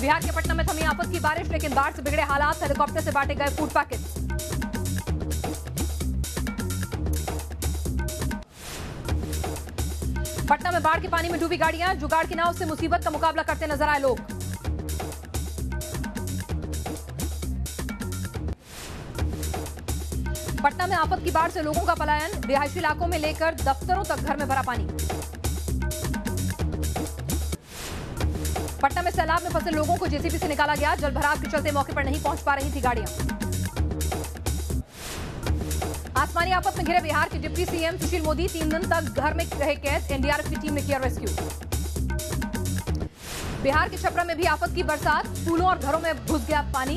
बिहार के पटना में थमी आफत की बारिश, लेकिन बाढ़ से बिगड़े हालात, हेलीकॉप्टर से बांटे गए फूड पैकेट। पटना में बाढ़ के पानी में डूबी गाड़ियां, जुगाड़ की नाव से मुसीबत का मुकाबला करते नजर आए लोग। पटना में आफत की बाढ़ से लोगों का पलायन, रिहायशी इलाकों में लेकर दफ्तरों तक घर में भरा पानी। पटना में सैलाब में फंसे लोगों को जेसीबी से निकाला गया, जलभराव के चलते मौके पर नहीं पहुंच पा रही थी गाड़ियां। आसमानी आफत में घिरे बिहार के डिप्टी सीएम सुशील मोदी, 3 दिन तक घर में रहे कैद, एनडीआरएफ की टीम ने किया रेस्क्यू। बिहार के छपरा में भी आफत की बरसात, स्कूलों और घरों में घुस गया पानी,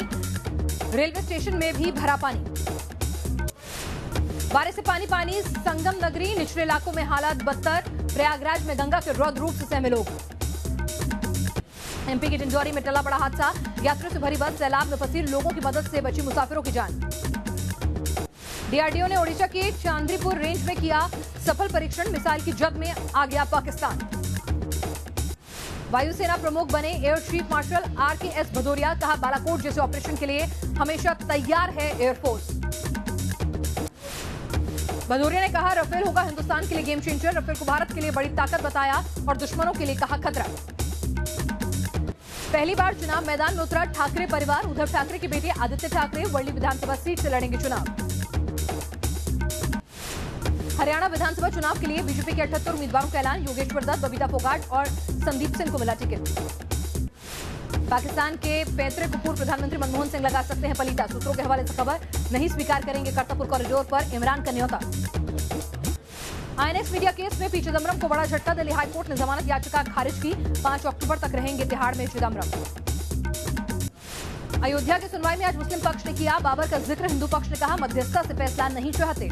रेलवे स्टेशन में भी भरा पानी। बारिश से पानी पानी, संगम नगरी, निचले इलाकों में हालात बदतर, प्रयागराज में गंगा के रौद्र रूप से सहमे लोग। एमपी के डिंडौरी में टला बड़ा हादसा, यात्रियों से भरी बस सैलाब में फंसी, लोगों की मदद से बची मुसाफिरों की जान। डीआरडीओ ने ओडिशा के चांद्रीपुर रेंज में किया सफल परीक्षण, मिसाइल की जद में आ गया पाकिस्तान। वायुसेना प्रमुख बने air chief marshal RKS Bhadauria, कहा बालाकोट जैसे ऑपरेशन के लिए हमेशा तैयार है एयरफोर्स। भदौरिया ने कहा राफेल होगा हिंदुस्तान के लिए गेम चेंजर, राफेल को भारत के लिए बड़ी ताकत बताया और दुश्मनों के लिए कहा खतरा। पहली बार चुनाव मैदान में उतरा ठाकरे परिवार, उद्धव ठाकरे के बेटे आदित्य ठाकरे वर्ली विधानसभा सीट से लड़ेंगे चुनाव। हरियाणा विधानसभा चुनाव के लिए बीजेपी के 78 उम्मीदवारों का ऐलान, योगेश्वर दत्त, बबीता फोगाट और संदीप सिंह को मिला टिकट। पाकिस्तान के पैतृक पूर्व प्रधानमंत्री मनमोहन सिंह लगा सकते हैं पलीटा, सूत्रों के हवाले से खबर, नहीं स्वीकार करेंगे करतारपुर कॉरिडोर पर इमरान का न्योता। आईएनएक्स मीडिया केस में पी चिदम्बरम को बड़ा झटका, दिल्ली हाईकोर्ट ने जमानत याचिका खारिज की, 5 अक्टूबर तक रहेंगे तिहाड़ में चिदम्बरम। अयोध्या की सुनवाई में आज मुस्लिम पक्ष ने किया बाबर का जिक्र, हिंदू पक्ष ने कहा मध्यस्थता से फैसला नहीं चाहते।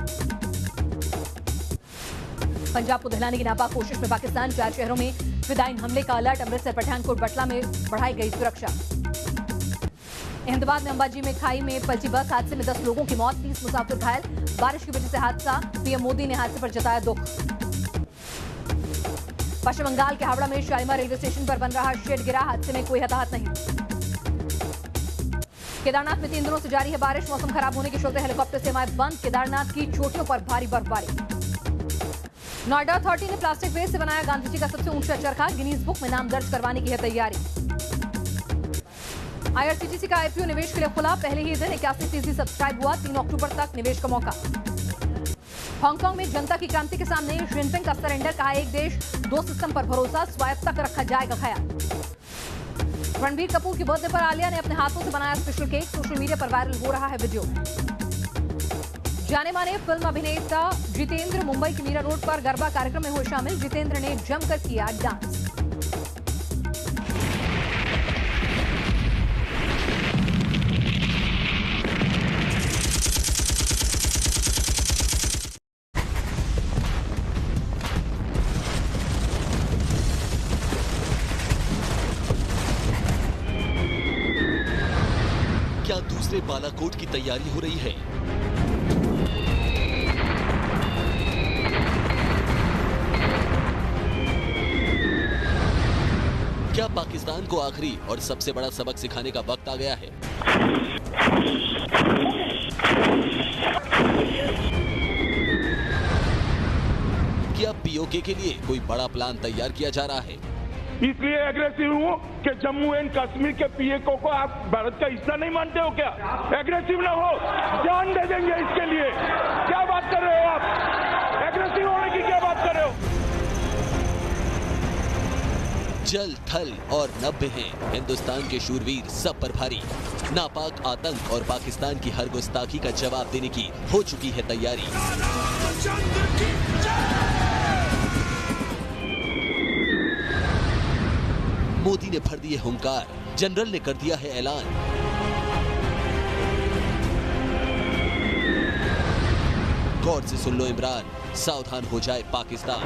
पंजाब को दहलाने की नापाक कोशिश में पाकिस्तान, 4 शहरों में फिदायीन हमले का अलर्ट, अमृतसर, पठानकोट, बटला में बढ़ाई गई सुरक्षा। अहमदाबाद में अंबाजी में खाई में पलटी बस, हादसे में 10 लोगों की मौत, 30 मुसाफिर घायल, बारिश की वजह से हादसा, पीएम मोदी ने हादसे पर जताया दुख। पश्चिम बंगाल के हावड़ा में शालीमार रेलवे स्टेशन पर बन रहा शेड गिरा, हादसे में कोई हताहत नहीं। केदारनाथ में 3 दिनों से जारी है बारिश, मौसम खराब होने के चलते हेलीकॉप्टर सेवाएं बंद, केदारनाथ की चोटियों पर भारी बर्फबारी। नोएडा अथॉरिटी ने प्लास्टिक वेस्ट से बनाया गांधी जी का सबसे ऊंचा चरखा, गिनीज बुक में नाम दर्ज करवाने की है तैयारी। आईआरसीटीसी का आईपीओ निवेश के लिए खुला, पहले ही दिन 81% सब्सक्राइब हुआ, 3 अक्टूबर तक निवेश का मौका। हांगकांग में जनता की क्रांति के सामने जिनपिंग का सरेंडर, कहा एक देश 2 सिस्टम पर भरोसा, स्वायत्तता का रखा जाएगा ख्याल। रणबीर कपूर की बर्थडे पर आलिया ने अपने हाथों से बनाया स्पेशल केक, सोशल मीडिया पर वायरल हो रहा है वीडियो। जाने माने फिल्म अभिनेता जितेंद्र मुंबई के मीरा रोड पर गरबा कार्यक्रम में हुए शामिल, जितेंद्र ने जमकर किया डांस। क्या दूसरे बालाकोट की तैयारी हो रही है? क्या पाकिस्तान को आखिरी और सबसे बड़ा सबक सिखाने का वक्त आ गया है? क्या पीओके के लिए कोई बड़ा प्लान तैयार किया जा रहा है? इसलिए एग्रेसिव हूँ कि जम्मू एंड कश्मीर के पीओके को आप भारत का हिस्सा नहीं मानते हो क्या? एग्रेसिव ना हो, जान दे देंगे इसके लिए। क्या बात कर रहे हो आप? एग्रेसिव होने की क्या बात कर रहे हो? जल, थल और नभ हैं हिंदुस्तान के शूरवीर सब पर भारी। नापाक आतंक और पाकिस्तान की हर गुस्ताखी का जवाब देने की हो चुकी है तैयारी। मोदी ने भर दिए हुंकार, जनरल ने कर दिया है ऐलान। गौर से सुन लो इमरान, सावधान हो जाए पाकिस्तान।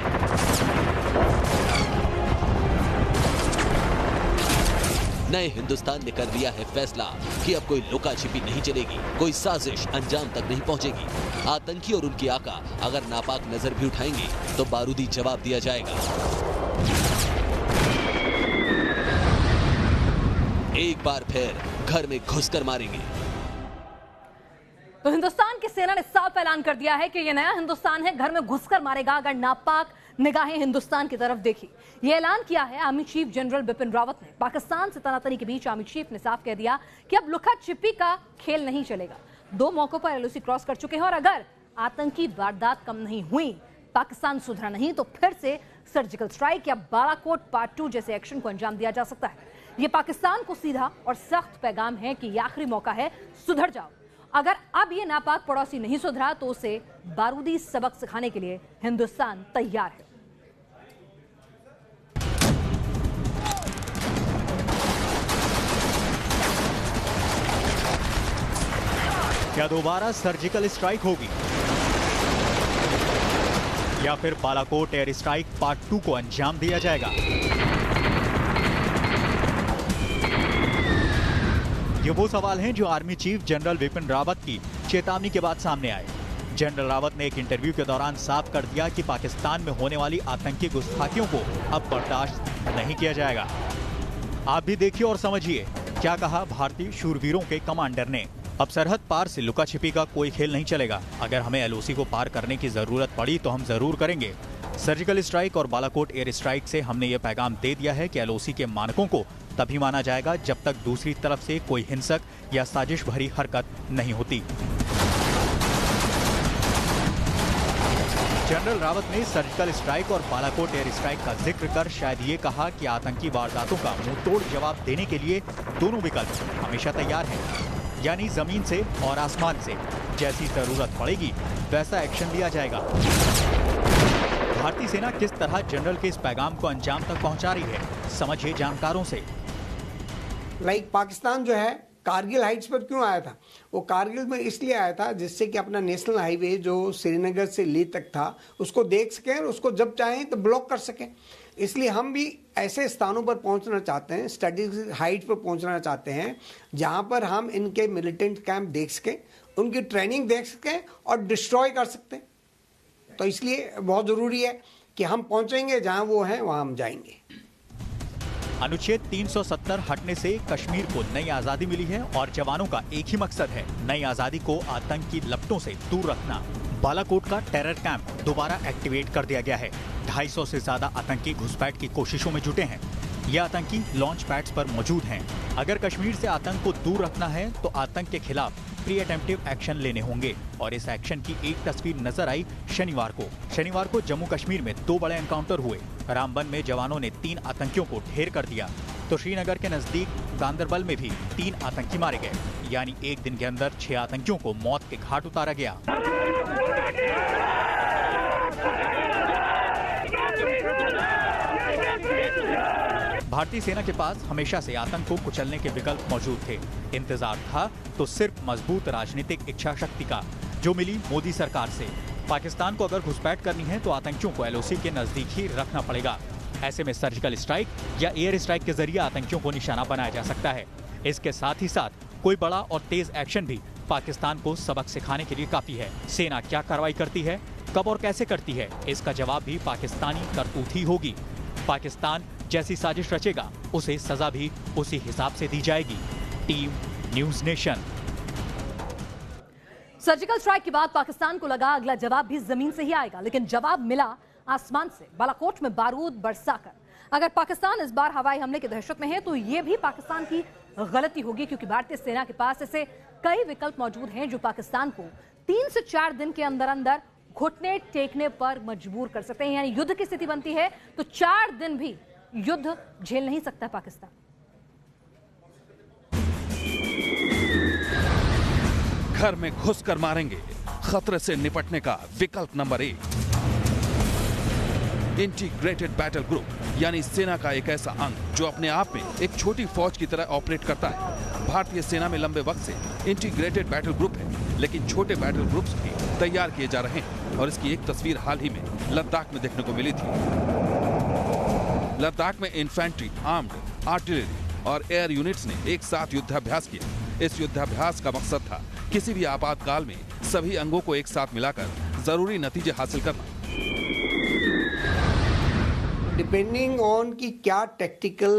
नए हिंदुस्तान ने कर लिया है फैसला कि अब कोई लुका छिपी नहीं चलेगी, कोई साजिश अंजाम तक नहीं पहुंचेगी। आतंकी और उनके आका अगर नापाक नजर भी उठाएंगे तो बारूदी जवाब दिया जाएगा। एक बार फिर घर में घुसकर मारेंगे। तो हिंदुस्तान की सेना ने साफ ऐलान कर दिया है कि यह नया हिंदुस्तान है, घर में घुसकर मारेगा अगर नापाक निगाहें हिंदुस्तान की तरफ देखी। यह ऐलान किया है army chief general Bipin Rawat ने। पाकिस्तान से तनातनी के बीच आर्मी चीफ ने साफ कह दिया कि अब लुका छिपी का खेल नहीं चलेगा। 2 मौकों पर एलओसी क्रॉस कर चुके हैं और अगर आतंकी वारदात कम नहीं हुई, पाकिस्तान सुधरा नहीं, तो फिर से सर्जिकल स्ट्राइक या बालाकोट पार्ट 2 जैसे एक्शन को अंजाम दिया जा सकता है। यह पाकिस्तान को सीधा और सख्त पैगाम है कि यह आखिरी मौका है, सुधर जाओ। अगर अब ये नापाक पड़ोसी नहीं सुधरा तो उसे बारूदी सबक सिखाने के लिए हिंदुस्तान तैयार है। क्या दोबारा सर्जिकल स्ट्राइक होगी या फिर बालाकोट एयर स्ट्राइक पार्ट 2 को अंजाम दिया जाएगा? ये वो सवाल हैं जो army chief general Bipin Rawat की चेतावनी के बाद सामने आए। जनरल रावत ने एक इंटरव्यू के दौरान साफ कर दिया कि पाकिस्तान में होने वाली आतंकी गुस्ताखियों को अब बर्दाश्त नहीं किया जाएगा। आप भी देखिए और समझिए क्या कहा भारतीय शूरवीरों के कमांडर ने। अब सरहद पार से लुका छिपी का कोई खेल नहीं चलेगा। अगर हमें एलओसी को पार करने की जरूरत पड़ी तो हम जरूर करेंगे। सर्जिकल स्ट्राइक और बालाकोट एयर स्ट्राइक से हमने ये पैगाम दे दिया है कि एलओसी के मानकों को तभी माना जाएगा जब तक दूसरी तरफ से कोई हिंसक या साजिश भरी हरकत नहीं होती। जनरल रावत ने सर्जिकल स्ट्राइक और बालाकोट एयर स्ट्राइक का जिक्र कर शायद ये कहा कि आतंकी वारदातों का मुंहतोड़ जवाब देने के लिए दोनों विकल्प हमेशा तैयार हैं, यानी जमीन से और आसमान से। जैसी जरूरत पड़ेगी वैसा एक्शन लिया जाएगा। भारतीय सेना किस तरह जनरल के इस पैगाम को अंजाम तक पहुंचा रही है, समझिए जानकारों से। पाकिस्तान जो है कारगिल हाइट्स पर क्यों आया था? वो कारगिल में इसलिए आया था जिससे कि अपना नेशनल हाईवे जो श्रीनगर से लेह तक था उसको देख सकें और उसको जब चाहें तो ब्लॉक कर सकें। इसलिए हम भी ऐसे स्थानों पर पहुंचना चाहते हैं, स्ट्रेटेजिक हाइट पर पहुंचना चाहते हैं जहां पर हम इनके मिलिटेंट कैंप देख सकें, उनकी ट्रेनिंग देख सकें और डिस्ट्रॉय कर सकते हैं। तो इसलिए बहुत जरूरी है कि हम पहुंचेंगे जहां वो हैं वहां हम जाएंगे। अनुच्छेद 370 हटने से कश्मीर को नई आजादी मिली है और जवानों का एक ही मकसद है, नई आजादी को आतंक की लपटों से दूर रखना। बालाकोट का टेरर कैंप दोबारा एक्टिवेट कर दिया गया है। 250 से ज्यादा आतंकी घुसपैठ की कोशिशों में जुटे हैं। ये आतंकी लॉन्च पैड्स पर मौजूद हैं। अगर कश्मीर से आतंक को दूर रखना है तो आतंक के खिलाफ प्री अटेम्प्टिव एक्शन लेने होंगे और इस एक्शन की एक तस्वीर नजर आई शनिवार को जम्मू कश्मीर में 2 बड़े एनकाउंटर हुए। रामबन में जवानों ने 3 आतंकियों को ढेर कर दिया तो श्रीनगर के नजदीक गांदरबल में भी 3 आतंकी मारे गए, यानी एक दिन के अंदर 6 आतंकियों को मौत के घाट उतारा गया। भारतीय सेना के पास हमेशा से आतंक को कुचलने के विकल्प मौजूद थे। इंतजार था तो सिर्फ मजबूत राजनीतिक इच्छा शक्ति का, जो मिली मोदी सरकार से। पाकिस्तान को अगर घुसपैठ करनी है तो आतंकियों को एलओसी के नजदीक ही रखना पड़ेगा। ऐसे में सर्जिकल स्ट्राइक या एयर स्ट्राइक के जरिए आतंकियों को निशाना बनाया जा सकता है। इसके साथ ही साथ कोई बड़ा और तेज एक्शन भी पाकिस्तान को सबक सिखाने के लिए काफी है। सेना क्या कार्रवाई करती है, कब और कैसे करती है, इसका जवाब भी पाकिस्तानी करतूत ही होगी। पाकिस्तान जैसी साजिश रचेगा उसे सजा भी उसी हिसाब से दी जाएगी। Team news nation. Surgical strike के बाद पाकिस्तान को लगा अगला जवाब भी जमीन से ही आएगा, लेकिन जवाब मिला आसमान से, बालाकोट में बारूद बरसाकर। अगर पाकिस्तान इस बार हवाई हमले की दहशत में है तो यह भी पाकिस्तान की गलती होगी, क्योंकि भारतीय सेना के पास ऐसे कई विकल्प मौजूद हैं जो पाकिस्तान को 3 से 4 दिन के अंदर अंदर घुटने टेकने पर मजबूर कर सकते हैं। यानी युद्ध की स्थिति बनती है तो 4 दिन भी युद्ध झेल नहीं सकता पाकिस्तान। घर में घुसकर मारेंगे, खतरे से निपटने का विकल्प नंबर 1। इंटीग्रेटेड बैटल ग्रुप यानी सेना का एक ऐसा अंग जो अपने आप में एक छोटी फौज की तरह ऑपरेट करता है। भारतीय सेना में लंबे वक्त से इंटीग्रेटेड बैटल ग्रुप है, लेकिन छोटे बैटल ग्रुप्स भी तैयार किए जा रहे हैं और इसकी एक तस्वीर हाल ही में लद्दाख में देखने को मिली थी। लद्दाख में इन्फेंट्री, आर्म्ड, आर्टिलरी और एयर यूनिट्स ने एक साथ युद्धाभ्यास किया। इस युद्धाभ्यास का मकसद था किसी भी आपातकाल में सभी अंगों को एक साथ मिलाकर जरूरी नतीजे हासिल करना। डिपेंडिंग ऑन कि क्या टेक्टिकल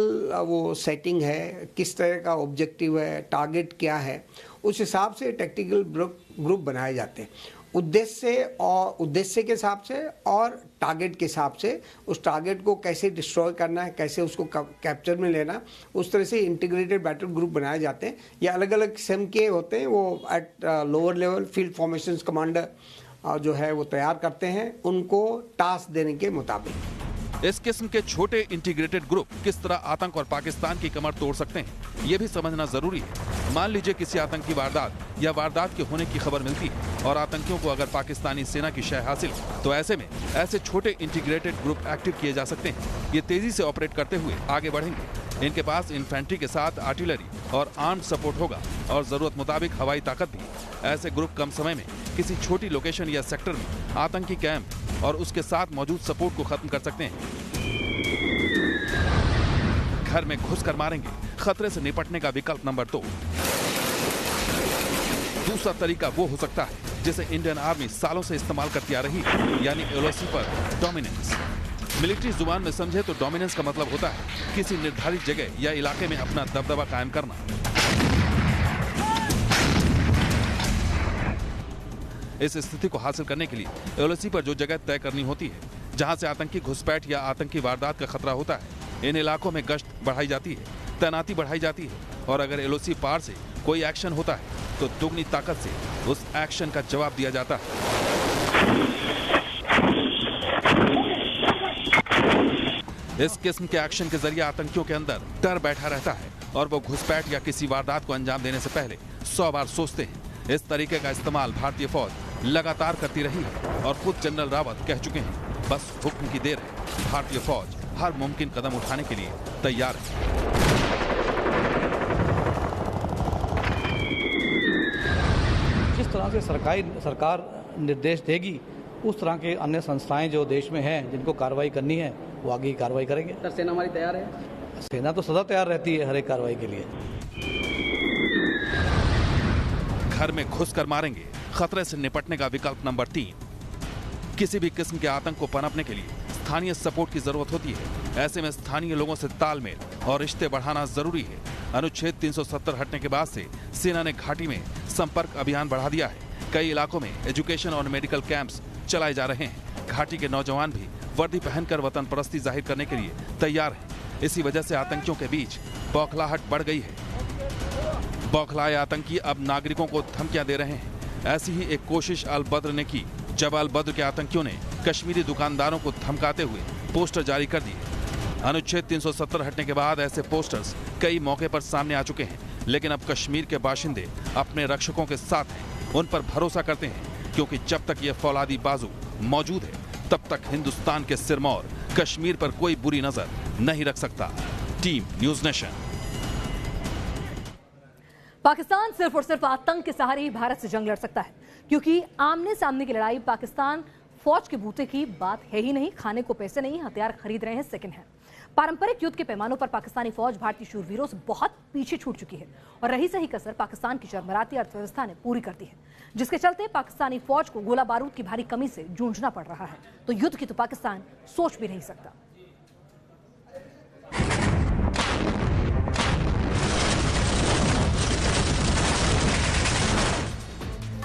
वो सेटिंग है, किस तरह का ऑब्जेक्टिव है, टारगेट क्या है, उस हिसाब से टेक्टिकल ग्रुप बनाए जाते हैं। उद्देश्य के हिसाब से और टारगेट के हिसाब से, उस टारगेट को कैसे डिस्ट्रॉय करना है, कैसे उसको कैप्चर में लेना, उस तरह से इंटीग्रेटेड बैटल ग्रुप बनाए जाते हैं। ये अलग अलग किस्म के होते हैं, वो at lower level field formations commander जो है वो तैयार करते हैं उनको टास्क देने के मुताबिक। इस किस्म के छोटे इंटीग्रेटेड ग्रुप किस तरह आतंक और पाकिस्तान की कमर तोड़ सकते हैं, ये भी समझना जरूरी है। मान लीजिए किसी आतंकी वारदात या वारदात के होने की खबर मिलती है और आतंकियों को अगर पाकिस्तानी सेना की शय हासिल हो, तो ऐसे में ऐसे छोटे इंटीग्रेटेड ग्रुप एक्टिव किए जा सकते हैं। ये तेजी से ऑपरेट करते हुए आगे बढ़ेंगे। इनके पास इन्फेंट्री के साथ आर्टिलरी और आर्म्ड सपोर्ट होगा और जरूरत मुताबिक हवाई ताकत भी। ऐसे ग्रुप कम समय में किसी छोटी लोकेशन या सेक्टर में आतंकी कैंप और उसके साथ मौजूद सपोर्ट को खत्म कर सकते हैं। घर में घुसकर मारेंगे, खतरे से निपटने का विकल्प नंबर 2। दूसरा तरीका वो हो सकता है जिसे इंडियन आर्मी सालों से इस्तेमाल करती आ रही है, यानी एलओसी पर डोमिनेंस। मिलिट्री जुबान में समझे तो डोमिनेंस का मतलब होता है किसी निर्धारित जगह या इलाके में अपना दबदबा कायम करना। इस स्थिति को हासिल करने के लिए एलओसी पर जो जगह तय करनी होती है, जहां से आतंकी घुसपैठ या आतंकी वारदात का खतरा होता है, इन इलाकों में गश्त बढ़ाई जाती है, तैनाती बढ़ाई जाती है और अगर एलओसी पार से कोई एक्शन होता है तो दुगनी ताकत से उस एक्शन का जवाब दिया जाता है। इस किस्म के एक्शन के जरिए आतंकियों के अंदर डर बैठा रहता है और वो घुसपैठ या किसी वारदात को अंजाम देने से पहले 100 बार सोचते हैं। इस तरीके का इस्तेमाल भारतीय फौज लगातार करती रही है और खुद जनरल रावत कह चुके हैं, बस हुक्म की देर है। भारतीय फौज हर मुमकिन कदम उठाने के लिए तैयार है। जिस तरह से सरकार निर्देश देगी, उस तरह के अन्य संस्थाएं जो देश में हैं जिनको कार्रवाई करनी है वो आगे की कार्रवाई करेंगे। सर, सेना हमारी तैयार है? सेना तो सदा तैयार रहती है हर एक कार्रवाई के लिए। घर में घुसकर मारेंगे, खतरे से निपटने का विकल्प नंबर 3। किसी भी किस्म के आतंक को पनपने के लिए स्थानीय सपोर्ट की जरूरत होती है। ऐसे में स्थानीय लोगों से तालमेल और रिश्ते बढ़ाना जरूरी है। अनुच्छेद 370 हटने के बाद से सेना ने घाटी में संपर्क अभियान बढ़ा दिया है। कई इलाकों में एजुकेशन और मेडिकल कैंप्स चलाए जा रहे हैं। घाटी के नौजवान भी वर्दी पहनकर वतन परस्ती जाहिर करने के लिए तैयार हैं। इसी वजह से आतंकियों के बीच बौखलाहट बढ़ गई है। बौखलाए आतंकी अब नागरिकों को धमकियां दे रहे हैं। ऐसी ही एक कोशिश अल बद्र ने की, जब अल बद्र के आतंकियों ने कश्मीरी दुकानदारों को धमकाते हुए पोस्टर जारी कर दिए। अनुच्छेद 370 हटने के बाद ऐसे पोस्टर्स कई मौके पर सामने आ चुके हैं, लेकिन अब कश्मीर के बाशिंदे अपने रक्षकों के साथ हैं। उन पर भरोसा करते हैं क्योंकि जब तक ये फौलादी बाजू मौजूद है, तब तक हिंदुस्तान के सिरमौर कश्मीर पर कोई बुरी नजर नहीं रख सकता। Team news nation. पाकिस्तान सिर्फ और सिर्फ आतंक के सहारे ही भारत से जंग लड़ सकता है, क्योंकि आमने सामने की लड़ाई पाकिस्तान फौज के बूते की बात है ही नहीं। खाने को पैसे नहीं, हथियार खरीद रहे हैं सेकंड हैंड। पारंपरिक युद्ध के पैमानों पर पाकिस्तानी फौज भारतीय शूरवीरों से बहुत पीछे छूट चुकी है और रही सही कसर पाकिस्तान की चरमराती अर्थव्यवस्था ने पूरी कर दी है, जिसके चलते पाकिस्तानी फौज को गोला बारूद की भारी कमी से जूझना पड़ रहा है। तो युद्ध की तो पाकिस्तान सोच भी नहीं सकता।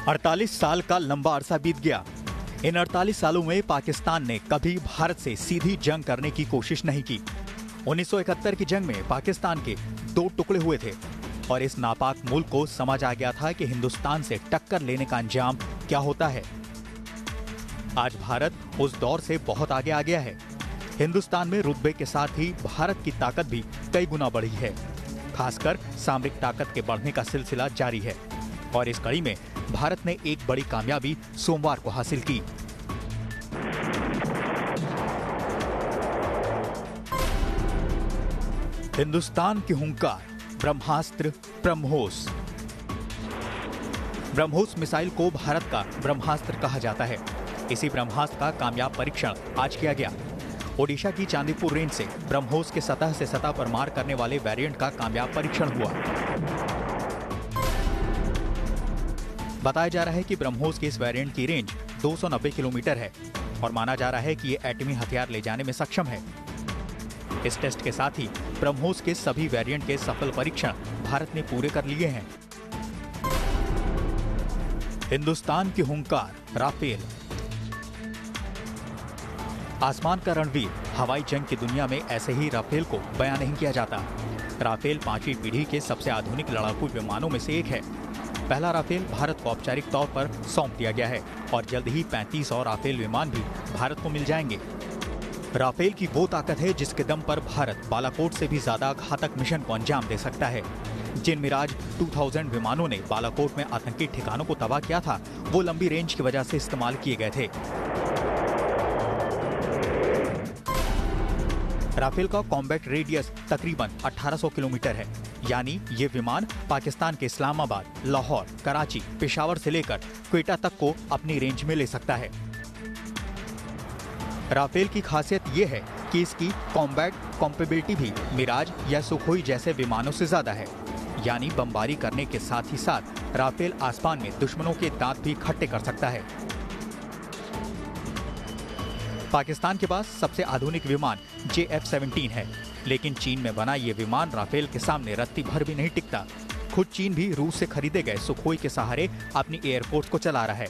48 साल का लंबा अरसा बीत गया। इन 48 सालों में पाकिस्तान ने कभी भारत से सीधी जंग करने की कोशिश नहीं की। 1971 की जंग में पाकिस्तान के 2 टुकड़े हुए थे और इस नापाक मुल्क को समझ आ गया था कि हिंदुस्तान से टक्कर लेने का अंजाम क्या होता है। आज भारत उस दौर से बहुत आगे आ गया है। हिंदुस्तान में रुतबे के साथ ही भारत की ताकत भी कई गुना बढ़ी है। खासकर सामरिक ताकत के बढ़ने का सिलसिला जारी है और इस कड़ी में भारत ने एक बड़ी कामयाबी सोमवार को हासिल की। हिंदुस्तान की हुंकार, ब्रह्मास्त्र ब्रह्मोस। ब्रह्मोस मिसाइल को भारत का ब्रह्मास्त्र कहा जाता है। इसी ब्रह्मास्त्र का कामयाब परीक्षण आज किया गया। ओडिशा की चांदीपुर रेंज से ब्रह्मोस के सतह से सतह पर मार करने वाले वेरिएंट का कामयाब परीक्षण हुआ। बताया जा रहा है कि ब्रह्मोस के इस वेरिएंट की रेंज 290 किलोमीटर है और माना जा रहा है कि ये एटमी हथियार ले जाने में सक्षम है। इस टेस्ट के साथ ही ब्रह्मोस के सभी वेरिएंट के सफल परीक्षण भारत ने पूरे कर लिए हैं। हिंदुस्तान की हुंकार, राफेल। आसमान का रणवीर, हवाई जंग की दुनिया में ऐसे ही राफेल को बयां नहीं किया जाता। राफेल 5वीं पीढ़ी के सबसे आधुनिक लड़ाकू विमानों में से एक है। पहला राफेल भारत को औपचारिक तौर पर सौंप दिया गया है और जल्द ही 35 और राफेल विमान भी भारत को मिल जाएंगे। राफेल की वो ताकत है जिसके दम पर भारत बालाकोट से भी ज्यादा घातक मिशन को अंजाम दे सकता है। जिन मिराज 2000 विमानों ने बालाकोट में आतंकी ठिकानों को तबाह किया था, वो लंबी रेंज की वजह से इस्तेमाल किए गए थे। राफेल का कॉम्बैट रेडियस तकरीबन 1800 किलोमीटर है, यानी ये विमान पाकिस्तान के इस्लामाबाद, लाहौर, कराची, पेशावर से लेकर क्वेटा तक को अपनी रेंज में ले सकता है। राफेल की खासियत ये है कि इसकी कॉम्बैट कॉम्पेबिलिटी भी मिराज या सुखोई जैसे विमानों से ज्यादा है, यानी बमबारी करने के साथ ही साथ राफेल आसमान में दुश्मनों के दांत भी खट्टे कर सकता है। पाकिस्तान के पास सबसे आधुनिक विमान JF-17 है, लेकिन चीन में बना ये विमान राफेल के सामने रत्ती भर भी नहीं टिकता। खुद चीन भी रूस से खरीदे गए सुखोई के सहारे अपनी एयरफोर्स को चला रहा है।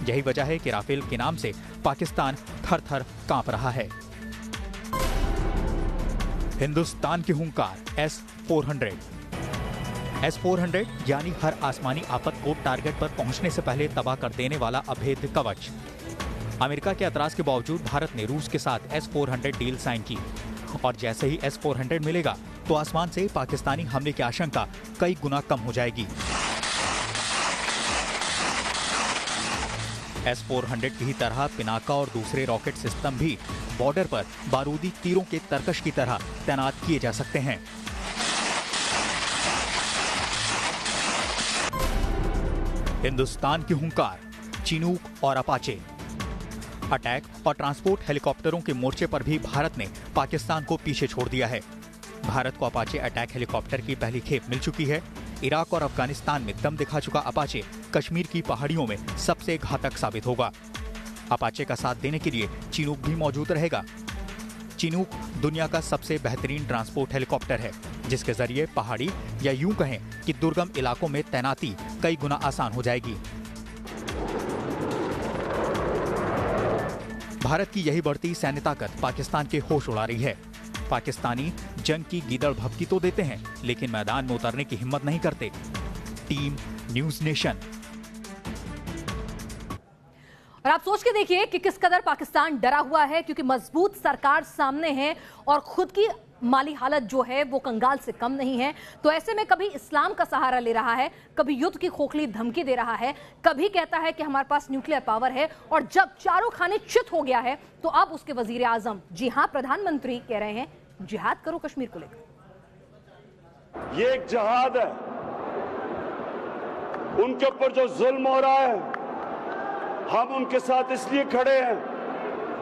यही वजह है कि राफेल के नाम से पाकिस्तान थर-थर कांप रहा है। हिंदुस्तान की हुंकार, S-400। S-400 यानी हर आसमानी आफत को टारगेट पर पहुंचने से पहले तबाह कर देने वाला अभेद्य कवच। अमेरिका के एतराज के बावजूद भारत ने रूस के साथ S-400 डील साइन की और जैसे ही S-400 मिलेगा तो आसमान से पाकिस्तानी हमले की आशंका कई गुना कम हो जाएगी। S-400 की तरह पिनाका और दूसरे रॉकेट सिस्टम भी बॉर्डर पर बारूदी तीरों के तरकश की तरह तैनात किए जा सकते हैं। हिंदुस्तान की हुंकार, चिनूक और अपाचे। अटैक और ट्रांसपोर्ट हेलीकॉप्टरों के मोर्चे पर भी भारत ने पाकिस्तान को पीछे छोड़ दिया है। भारत को अपाचे अटैक हेलीकॉप्टर की पहली खेप मिल चुकी है। इराक और अफगानिस्तान में दम दिखा चुका अपाचे कश्मीर की पहाड़ियों में सबसे घातक साबित होगा। अपाचे का साथ देने के लिए चिनूक भी मौजूद रहेगा। चिनूक दुनिया का सबसे बेहतरीन ट्रांसपोर्ट हेलीकॉप्टर है, जिसके जरिए पहाड़ी या यूं कहें कि दुर्गम इलाकों में तैनाती कई गुना आसान हो जाएगी। भारत की यही बढ़ती सैन्य ताकत पाकिस्तान के होश उड़ा रही है। पाकिस्तानी जंग की गीदड़ भभकी तो देते हैं, लेकिन मैदान में उतरने की हिम्मत नहीं करते। Team news nation. और आप सोच के देखिए कि किस कदर पाकिस्तान डरा हुआ है, क्योंकि मजबूत सरकार सामने है और खुद की माली हालत जो है वो कंगाल से कम नहीं है। तो ऐसे में कभी इस्लाम का सहारा ले रहा है, कभी युद्ध की खोखली धमकी दे रहा है, कभी कहता है कि हमारे पास न्यूक्लियर पावर है, और जब चारों खाने चित हो गया है तो अब उसके वजीर आजम, जी हां प्रधानमंत्री, कह रहे हैं जिहाद करो कश्मीर को लेकर। ये एक जिहाद है, उनके ऊपर जो जुल्म हो रहा है, हम उनके साथ इसलिए खड़े हैं,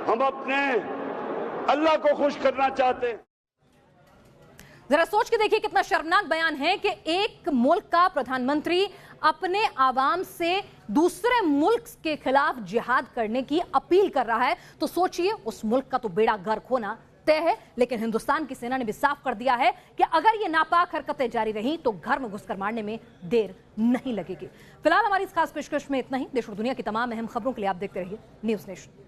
हम अपने अल्लाह को खुश करना चाहते हैं। जरा सोच के देखिए कितना शर्मनाक बयान है कि एक मुल्क का प्रधानमंत्री अपने आवाम से दूसरे मुल्क के खिलाफ जिहाद करने की अपील कर रहा है। तो सोचिए, उस मुल्क का तो बेड़ा गर्क होना तय है। लेकिन हिंदुस्तान की सेना ने भी साफ कर दिया है कि अगर ये नापाक हरकतें जारी रही तो घर में घुसकर मारने में देर नहीं लगेगी। फिलहाल हमारी इस खास पेशकश में इतना ही। देश और दुनिया की तमाम अहम खबरों के लिए आप देखते रहिए न्यूज़ नेशन।